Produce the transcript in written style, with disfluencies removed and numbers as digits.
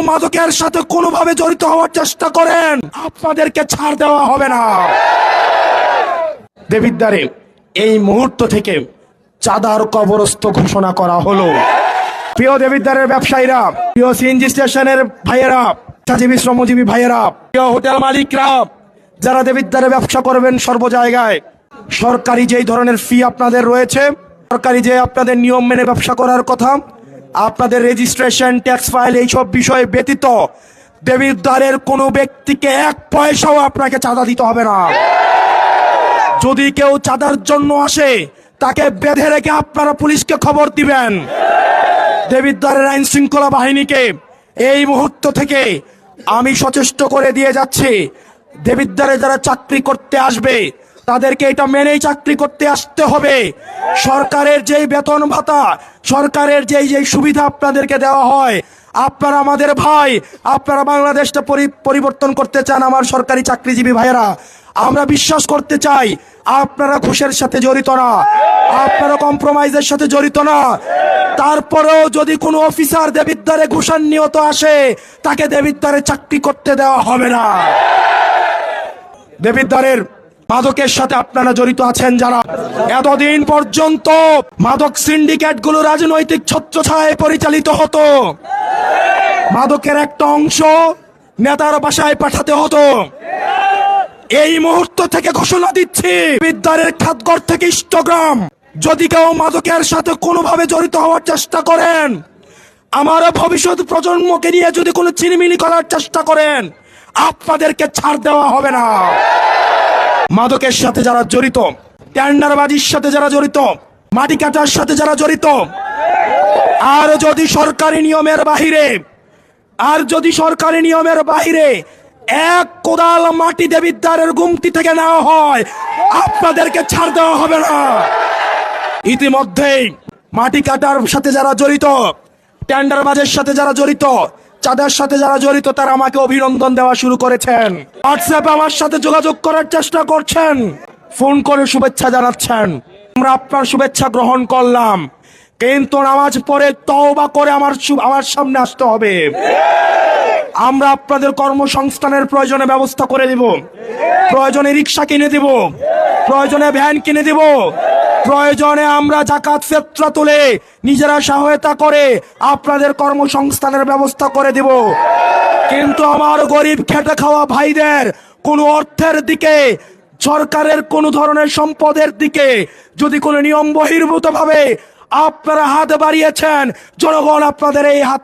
মাদকের সাথে কোনোভাবে জড়িত হওয়ার চেষ্টা করেন, আপনাদেরকে ছাড় দেওয়া হবে না। দেবিদ্বারে এই মুহূর্ত থেকে চাঁদার কবরস্থ ঘোষণা করা হলো। প্রিয় দেবিদ্বারের ব্যবসায়ীরা, প্রিয় সিএনজি স্টেশনের ভাইয়েরা, চাষিজীবী শ্রমজীবী ভাইয়েরা, প্রিয় হোটেল মালিকরা, যারা দেবিদ্বারে ব্যবসা করবেন সর্ব জায়গায়, সরকারি যেই ধরনের ফি আপনাদের রয়েছে, সরকারি যে আপনাদের নিয়ম মেনে ব্যবসা করার কথা, আপনাদের রেজিস্ট্রেশন, ট্যাক্স ফাইল, এইসব বিষয় ব্যতীত দেবিদ্বারের কোনো ব্যক্তিকে এক পয়সাও আপনাকে চাঁদা দিতে হবে না। যদি কেউ চাঁদার জন্য আসে, তাকে বেঁধে রেখে আপনারা পুলিশকে খবর দিবেন। দেবিদ্বারের আইন শৃঙ্খলা বাহিনীকে এই মুহূর্ত থেকে আমি সচেষ্ট করে দিয়ে যাচ্ছি, দেবিদ্বারে যারা চাকরি করতে আসবে তাদেরকে এটা মেনেই চাকরি করতে আসতে হবে। সরকারের যেই বেতন ভাতা, সরকারের যেই সুবিধা আপনাদেরকে দেওয়া হয়, আপনারা আমাদের ভাই, আপনারা বাংলাদেশটা পরিবর্তন করতে চান আমার সরকারি চাকরিজীবী ভাইয়েরা। আমরা বিশ্বাস করতে চাই আপনারা ঘুষের সাথে জড়িত না, আপনারা কম্প্রোমাইজের সাথে জড়িত না। তারপরেও যদি কোনো অফিসার দেবিদ্বারে ঘুষান্বিত আসে, তাকে দেবিদ্বারে চাকরি করতে দেওয়া হবে না। দেবিদ্বারের মাদকের সাথে আপনারা জড়িত আছেন যারা, এতদিন পর্যন্ত মাদক সিন্ডিকেট গুলো রাজনৈতিক ছত্রছায়ায় পরিচালিত হতো, মাদকের একটা অংশ নেতার বাসায় পাঠাতে হতো। এই মুহূর্ত থেকে ঘোষণা দিচ্ছি, দেবিদ্বারের খাতঘর থেকে ইষ্টগ্রাম, যদি কেউ মাদকের সাথে কোনোভাবে জড়িত হওয়ার চেষ্টা করেন, আমার ভবিষ্যৎ প্রজন্মকে নিয়ে যদি কোনো চিনিমিনি করার চেষ্টা করেন, আপনাদেরকে ছাড় দেওয়া হবে না। মাদকের সাথে যারা জড়িত, টেন্ডারবাজির সাথে যারা জড়িত, মাটি কাটার সাথে যারা জড়িত, আর যদি সরকারি নিয়মের বাহিরে এক কোদাল মাটি দেবিদ্বারের গুমতি থেকে নেওয়া হয়, আপনাদেরকে ছাড় দেওয়া হবে না। ইতিমধ্যেই মাটি কাটার সাথে যারা জড়িত, টেন্ডারবাজের সাথে যারা জড়িত, চাঁদার সাথে যারা জড়িত, তারা আমাকে অভিনন্দন দেওয়া শুরু করেছেন। হোয়াটসঅ্যাপে আমার সাথে যোগাযোগ করার চেষ্টা করছেন, ফোন করে শুভেচ্ছা জানাচ্ছেন। আমরা আপনার শুভেচ্ছা গ্রহণ করলাম, কিন্তু নামাজ পড়ে তওবা করে আমার সামনে আসতে হবে। আমরা আপনাদের কর্মসংস্থানের প্রয়োজনে ব্যবস্থা করে দিব, প্রয়োজনে রিক্সা কিনে দিব, প্রয়োজনে ভ্যান কিনে দিব, প্রয়োজনে আমরা যাকাত ফিতরা তুলে নিজেরা সহায়তা করে আপনাদের কর্মসংস্থানের ব্যবস্থা করে দিব। কিন্তু আমার গরিব খেটে খাওয়া ভাইদের কোনো অর্থের দিকে, সরকারের কোনো ধরনের সম্পদের দিকে যদি কোনো নিয়ম বহির্ভূত ভাবে আপনারা হাত বাড়িয়েছেন, জনগণ আপনাদের এই হাত